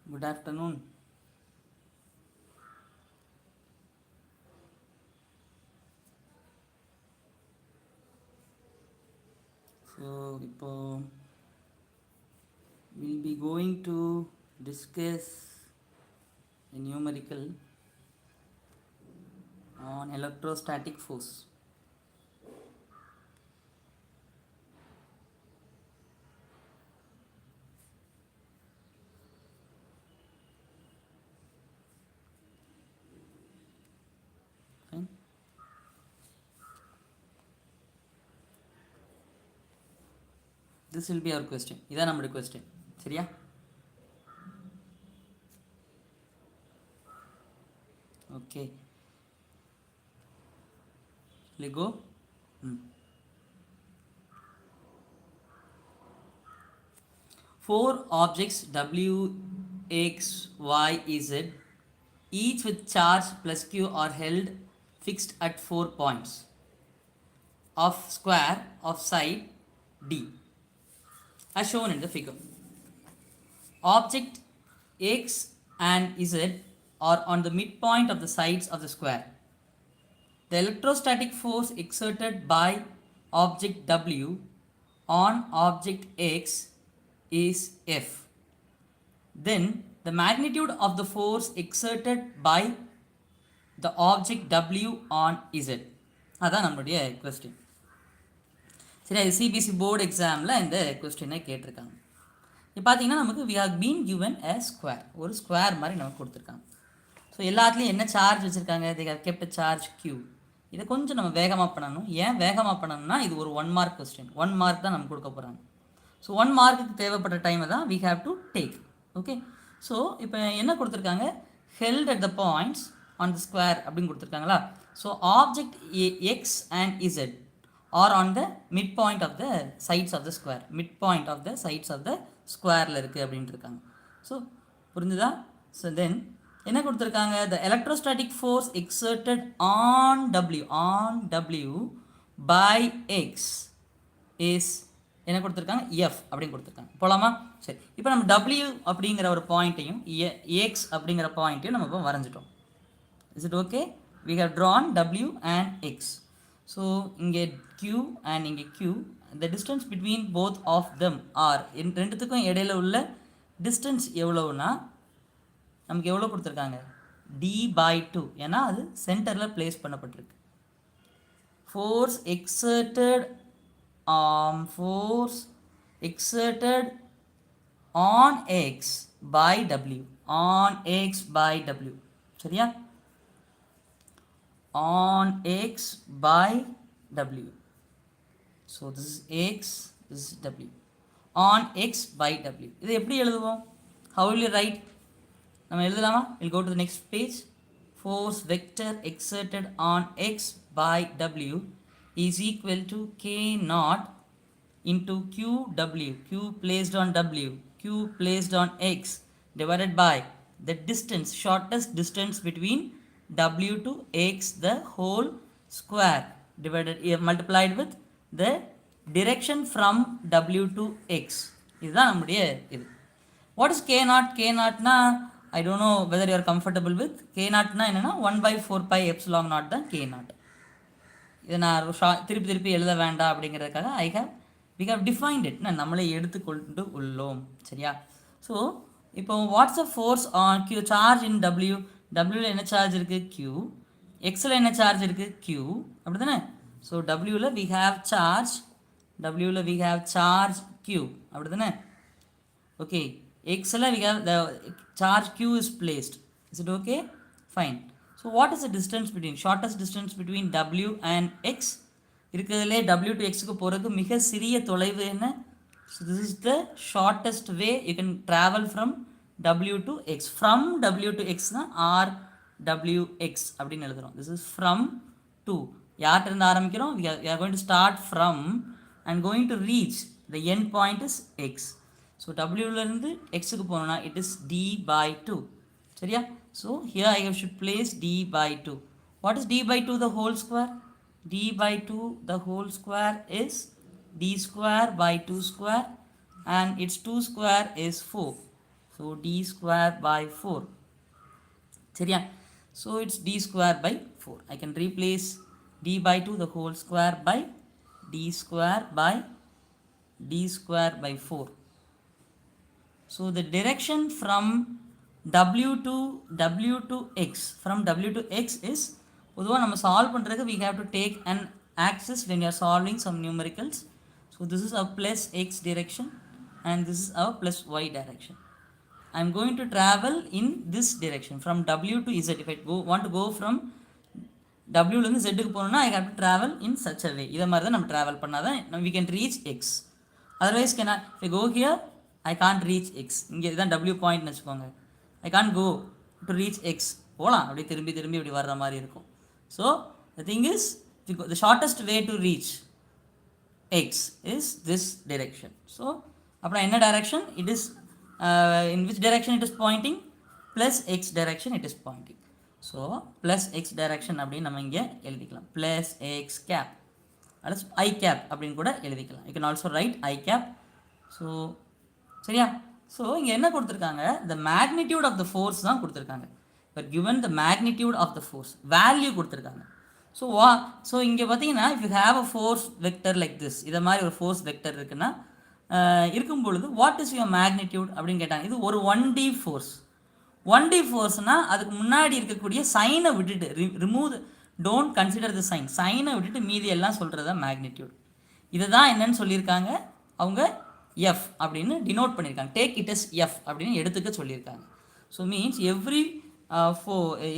Good afternoon. So, we'll be going to discuss a numerical on electrostatic force. Fine. This will be our question. இதான் நம்முடைய question. சரியா? Okay. Let's go. Four objects W, X, Y, Z, each with charge plus Q are held fixed at 4 points of square of side D as shown in the figure. Object X and Z are on the midpoint of the sides of the square. The electrostatic force exerted by object W on object X is F. Then the magnitude of the force exerted by the object W on Z. அதான் நம்மளுடைய question. சரி, அது CBSE board எக்ஸாமில் இந்த கொஸ்டினை கேட்டிருக்காங்க. இப்போ பார்த்தீங்கன்னா நமக்கு we have been given a square, ஒரு ஸ்கொயர் மாதிரி நமக்கு கொடுத்துருக்காங்க. ஸோ எல்லாத்துலேயும் என்ன சார்ஜ் வச்சுருக்காங்க? they have kept a charge Q. இதை கொஞ்சம் நம்ம வேகமாக பண்ணணும். ஏன் வேகமாக பண்ணணும்னா இது ஒரு 1 மார்க் கொஸ்டின், 1 மார்க் தான் நமக்கு கொடுக்க போகிறாங்க. ஸோ 1 மார்க்குக்கு தேவைப்பட்ட டைமை தான் we have to take. Okay, so இப்போ என்ன கொடுத்துருக்காங்க? held at the points on the square அப்படின்னு கொடுத்துருக்காங்களா? So object X and Z are on the midpoint of the sides of the square. midpoint of the sides of the squareல இருக்குது அப்படின்ட்டு இருக்காங்க. So புரிஞ்சுதா? So then என்ன கொடுத்துருக்காங்க? the electrostatic force exerted on W by X is என்ன கொடுத்துருக்காங்க? F அப்படின்னு கொடுத்துருக்காங்க. போகலாமா? சரி, இப்போ நம்ம W அப்படிங்கிற ஒரு பாயிண்ட்டையும் X அப்படிங்கிற பாயிண்ட்டையும் நம்ம இப்போ வரைஞ்சிட்டோம். Is it okay? we have drawn W and X. So இங்கே Q and இங்கே Q, the distance between both of them are, ரெண்டுத்துக்கும் இடையில உள்ள டிஸ்டன்ஸ் எவ்வளோன்னா நமக்கு எவ்வளோ கொடுத்துருக்காங்க? D/2. ஏன்னா அது சென்டரில் பிளேஸ் பண்ணப்பட்டிருக்கு. force exerted on X by W, on X by W. சரியா? on X by W. So this is X, this is W. on X by W. இது எப்படி எழுதுவோம்? How will you write? நம்ம எழுதலாமா? we'll go to the next page. force vector exerted on X by W is equal to K naught into QW, Q placed on W, Q placed on X, divided by the distance, shortest distance between W to X, the whole square, divided multiplied with the direction from W to X. இதுதான் நம்முடைய இது. What is K naught? K naught na I don't know whether you are comfortable with. K naught na என்னன்னா 1/4 pi epsilon naught தான் K naught. இதை நான் திருப்பி எழுத வேண்டாம் அப்படிங்கிறதுக்காக we have defined it. நம்மளே எடுத்துக்கொண்டு உள்ளோம். சரியா? ஸோ இப்போ what's a force on Q, charge in W. Wல என்ன சார்ஜ் இருக்குது? Q. Xல என்ன சார்ஜ் இருக்குது? Q. அப்படி தானே? ஸோ Wல we have charge, Wல we have charge Q. அப்படி தானே? ஓகே, Xல we have the charge Q is placed. Is it okay? Fine. So what is the distance between, shortest distance between W and X? இருக்கிறதுலே W to X க்கு போகிறதுக்கு மிக சிறிய தொலைவு என்ன? So this is the shortest way you can travel from W to X. From W to X தான் RWX அப்படின்னு எழுதுகிறோம். This is from to. யார்கிட்ட இருந்து ஆரம்பிக்கிறோம்? We are going to start from and going to reach the end point is X. So Wலேருந்து Xக்கு போனோம்னா it is D/2. சரியா? So here I should place D/2. What is D/2 the whole square? D/2 the whole square is D square by 2 square and its 2 square is 4. So d square by 4 சரியா. So it's d square by 4. I can replace d by 2 the whole square by d square by d square by 4. So the direction from w to x, from w to x is பொதுவாக நம்ம solve பண்ணுறதுக்கு we have to take an axis when you are solving some numericals. So this is our plus x direction and this is our plus y direction. I am going to travel in this direction from w to z. If I want to go from w லேருந்து z க்கு போகணும்னா I have to travel in such a way. இதை மாதிரி தான் நம்ம travel பண்ணால் தான் we can reach x. Otherwise cannot. If I go here I can't reach x. இங்கே இதுதான் w பாயிண்ட்னு வச்சுக்கோங்க. I can't go to reach x. போகலாம் அப்படியே திரும்பி திரும்பி இப்படி வர்ற மாதிரி இருக்கும். So the thing is the shortest way to reach x is this direction. So அப்புறம் என்ன direction? It is in which direction it is pointing? Plus x direction it is pointing. So plus x direction அப்படின்னு நம்ம இங்கே எழுதிக்கலாம். Plus x cap. அல்லது I cap அப்படின்னு கூட எழுதிக்கலாம். You can also write I cap. So சரியா. So இங்கே என்ன கொடுத்துருக்காங்க? the magnitude of the force தான் கொடுத்துருக்காங்க. but given the magnitude of the force value கொடுத்துருக்காங்க. ஸோ இங்கே பார்த்தீங்கன்னா if you have a force vector like this, இதை மாதிரி ஒரு force vector இருக்குன்னா இருக்கும் பொழுது வாட் இஸ் யுவர் மேக்னிடியூட் அப்படின்னு கேட்டாங்க. இது ஒரு 1D ஃபோர்ஸ். 1D ஃபோர்ஸ்னால் அதுக்கு முன்னாடி இருக்கக்கூடிய சைனை விட்டுட்டு ரிமூவ் டோன்ட் கன்சிடர் த சைனை விட்டுட்டு மீதி எல்லாம் சொல்கிறது தான் மேக்னிடியூட். இதை தான் என்னன்னு சொல்லியிருக்காங்க அவங்க F அப்படின்னு டினோட் பண்ணியிருக்காங்க. டேக் இட் எஸ் F அப்படின்னு எடுத்துக்க சொல்லியிருக்காங்க. So means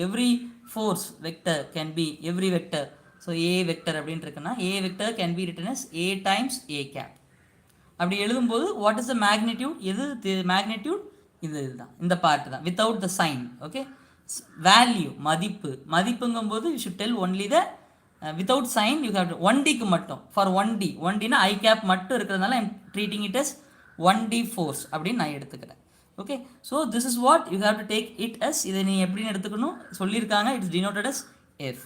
every force vector can be every vector. So A vector அப்படின்னு இருக்குன்னா A vector can be written as A times A cap. அப்படி எழுதும்போது வாட் இஸ் த மேக்னிடியூட்? எது magnitude? இதுதான், இந்த பார்ட் தான் without the sign. Okay. Value மதிப்புங்கும்போது you should tell only the without sign. You have 1Dக்கு மட்டும் ஃபார் 1Dனா ஐ கேப் மட்டும் இருக்கிறதுனால I am treating it as 1D force அப்படின்னு நான் எடுத்துக்கிறேன். Okay. So this is what you have to take it as. இதை நீ எப்படின்னு எடுத்துக்கணும் சொல்லியிருக்காங்க. It's denoted as F.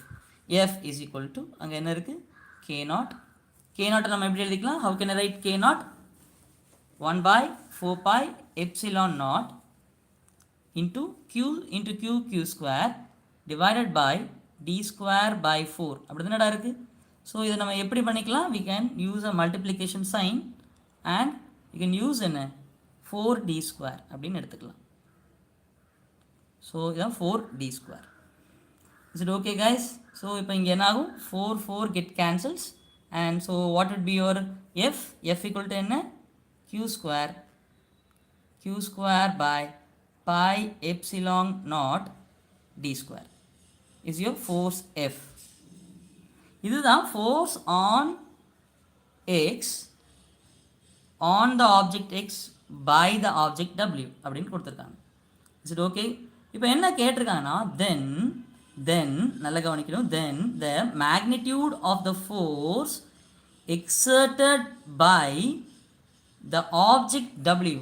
F is equal to அங்கே என்ன இருக்குது? K0. K0 நம்ம எப்படி எழுதிக்கலாம்? How can I write K0? 1 by 4 pi epsilon naught into q square divided by d square by 4. அப்படி தானடா இருக்குது. ஸோ இதை நம்ம எப்படி பண்ணிக்கலாம்? we can use a multiplication sign and you can use என்ன 4d square அப்படின்னு எடுத்துக்கலாம். ஸோ இதான் 4d square. Is it okay guys? So இப்போ இங்கே என்ன ஆகும்? 4 get cancels and so what would be your F? F equal to என்ன? q square by pi epsilon naught d square is your force F. இதுதான் force on x on the object x by the object w அப்படின்னு கொடுத்துருக்காங்க. Is it okay? இப்போ என்ன கேட்டிருக்காங்கன்னா then நல்லா கவனிக்கணும். then the magnitude of the force exerted by the object W,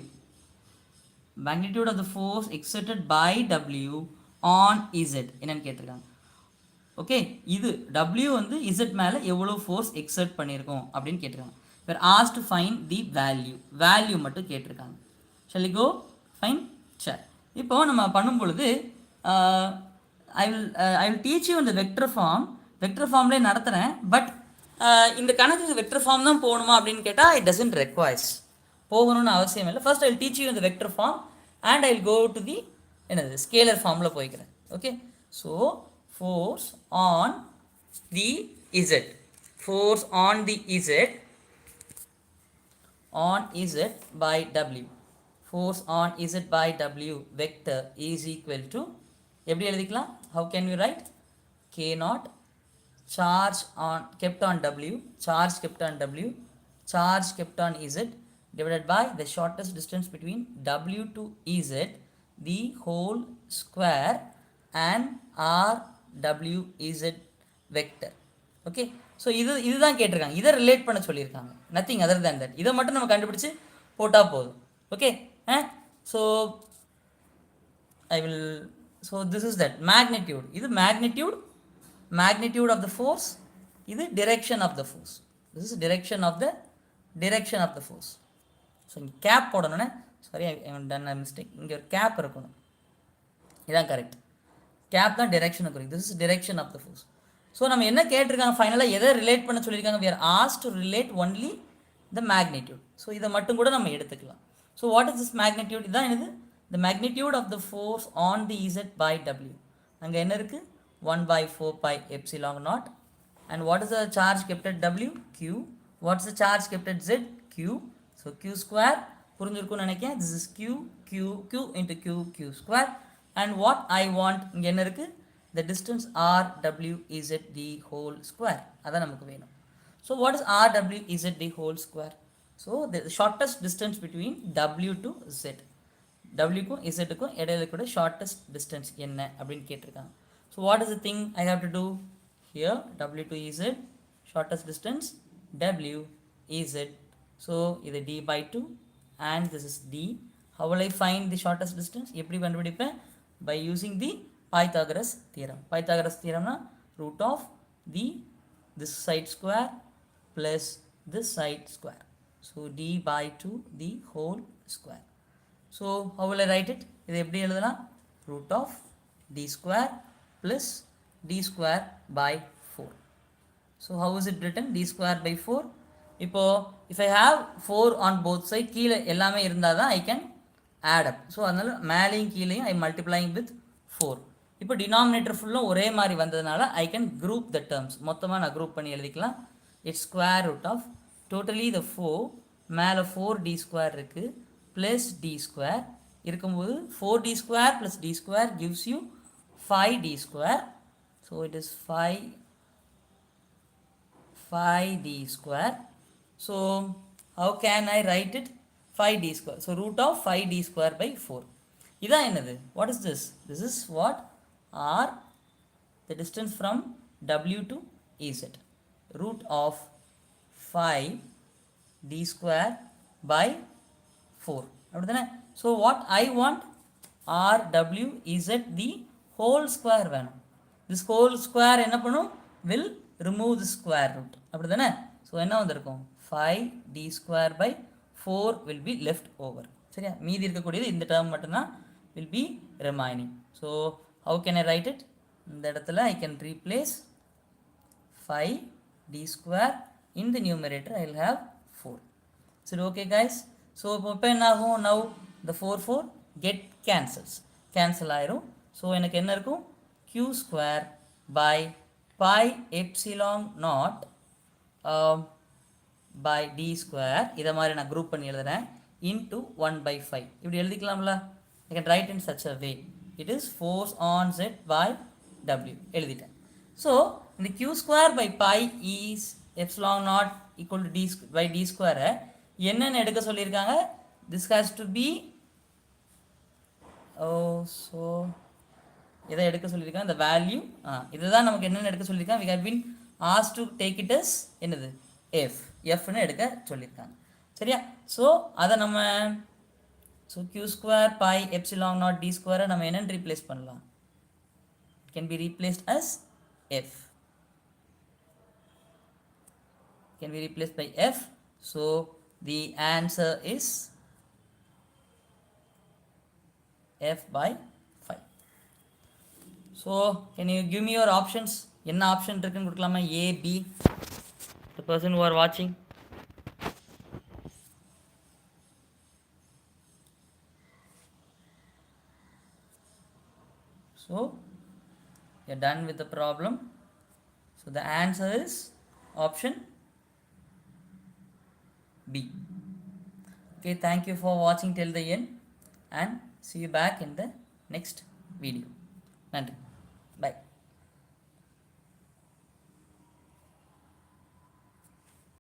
magnitude of the force exerted by W on Z என்னன்னு கேட்டிருக்காங்க. Okay. இது W வந்து Z மேலே எவ்வளோ ஃபோர்ஸ் எக்ஸர்ட் பண்ணியிருக்கோம் அப்படின்னு கேட்டிருக்காங்க. we are asked to find the value மட்டும் கேட்டிருக்காங்க. shall we go find? சரி. இப்போ நம்ம பண்ணும் பொழுது I will teach you in the vector ஃபார்ம்லேயே நடத்துகிறேன். பட் இந்த கணக்கு வெக்டர் ஃபார்ம் தான் போகணுமா அப்படின்னு கேட்டால் it doesn't requires. போகணும்னு அவசியம் இல்லை. First I will teach you இந்த vector form and I will go to the என்னது ஸ்கேலர் ஃபார்மில் போய்க்கிறேன். Okay. So force on the Z by W. Force on Z by W vector is equal to எப்படி எழுதிக்கலாம்? How can you write? K0 charge kept on W, charge kept on Z divided by the shortest distance between W to Z, the whole square and RWZ vector. Okay. So இதுதான் கேட்டிருக்காங்க. இதை relate பண்ண சொல்லியிருக்காங்க. Nothing other than that. இதை மட்டும் நம்ம கண்டுபிடிச்சு போட்டால் போதும். Okay. So this is that magnitude. இது magnitude of the force. இது direction of the force. This is direction of the force. So இங்கே கேப் போடணுன்னே sorry I have done a mistake. இங்கே ஒரு கேப் இருக்கணும், இதான் கரெக்ட். கேப் தான் டிரெக்ஷனை குறிக்கும். This is direction of the force. So நம்ம என்ன கேட்டிருக்காங்க ஃபைனலாக, எதை ரிலேட் பண்ண சொல்லியிருக்காங்க, we are asked to relate only the magnitude. So இதை மட்டும் கூட நம்ம எடுத்துக்கலாம். So what is this magnitude, இதான் என்னது, the magnitude of the force on the z by w. அங்கே என்ன இருக்குது, 1 by 4 pi epsilon naught. And what is the charge kept at w, q. What's the charge kept at z, q. So q square புரிஞ்சிருக்கும்னு நினைக்கிறேன். this is q, q into q square. And what I want, இங்கே என்ன இருக்குது, the distance r w z d whole square, அதான் நமக்கு வேணும். So what is r w z d whole square? So the shortest distance between w to z, w க்கும் z க்கும் இடையில கூட shortest distance என்ன அப்படின்னு கேட்டிருக்காங்க. So what is the thing I have to do here, w to z shortest distance w z. So இது d by 2 and this is d. How will I find the shortest distance? எப்படி கண்டுபிடிப்பேன், by using the Pythagoras theorem. Pythagoras theorem na root of the this side square plus this side square. So d by 2 the whole square. So how will I write it? இது எப்படி எழுதலாம், root of d square plus d square by 4. So how is it written, d square by 4. இப்போ if I have 4 on both side, கீழே எல்லாமே இருந்தால் தான் I can add up. So அதனால் மேலேயும் கீழேயும் I multiplying with 4. இப்போ டினாமினேட்டர் ஃபுல்லும் ஒரே மாதிரி வந்ததுனால I can group the terms. மொத்தமாக நான் குரூப் பண்ணி எழுதிக்கலாம். It's square root of totally the 4 மேலே 4d ஸ்கொயர் இருக்குது ப்ளஸ் d ஸ்கொயர் இருக்கும்போது 4d square plus d square gives you 5d square. So it is 5d square. So how can I write it, 5d square. So root of 5d square by 4. இதான் என்னது, what is this? This is what r the distance from w to z, root of 5d square by 4 அப்படிதானே. So what I want, r w z the whole square வேணும். this whole square என்ன பண்ணும், will remove the square root அப்படிதானே. So என்ன வந்திருக்கும், 5d square by 4 will be left over. சரியா, மீதி இருக்கக்கூடியது இந்த டேர்ம் மட்டும்தான் will be remaining. So how can I write it, இந்த இடத்துல I can replace 5d square in the numerator, I will have 4. சரி ஓகே guys. ஸோ இப்போ என்ன ஆகும், now the 4 get cancel ஆயிரும். ஸோ எனக்கு என்ன இருக்கும், q square by pi epsilon naught by d square, இதை மாதிரி நான் குரூப் பண்ணி எழுதுறேன், into 1 by 5 இப்படி எழுதிக்கலாம்ல. I can write in such a way, it is force on z by w எழுதிட்டேன். ஸோ இந்த q square by pi is epsilon naught equal to d by d square என்னன்னு எடுக்க சொல்லியிருக்காங்க, this has to be so இதை எடுக்க சொல்லியிருக்காங்க, இந்த value இதுதான் நமக்கு என்னென்னு எடுக்க சொல்லியிருக்காங்க. we have been asked to take it as என்னது, fன்னு எடுக்க சொல்லியிருக்காங்க. சரியா, ஸோ அதை நம்ம so q square pi epsilon naught d square நம்ம என்னென்னு ரீப்ளேஸ் பண்ணலாம், it can be replaced as f, can be replaced by f. So the answer is f by 5. So can you give me your options, என்ன option இருக்குன்னு கொடுக்கலாமா, a b, the person who are watching. So you're done with the problem. So the answer is option B. Okay, thank you for watching till the end and see you back in the next video. நன்றி.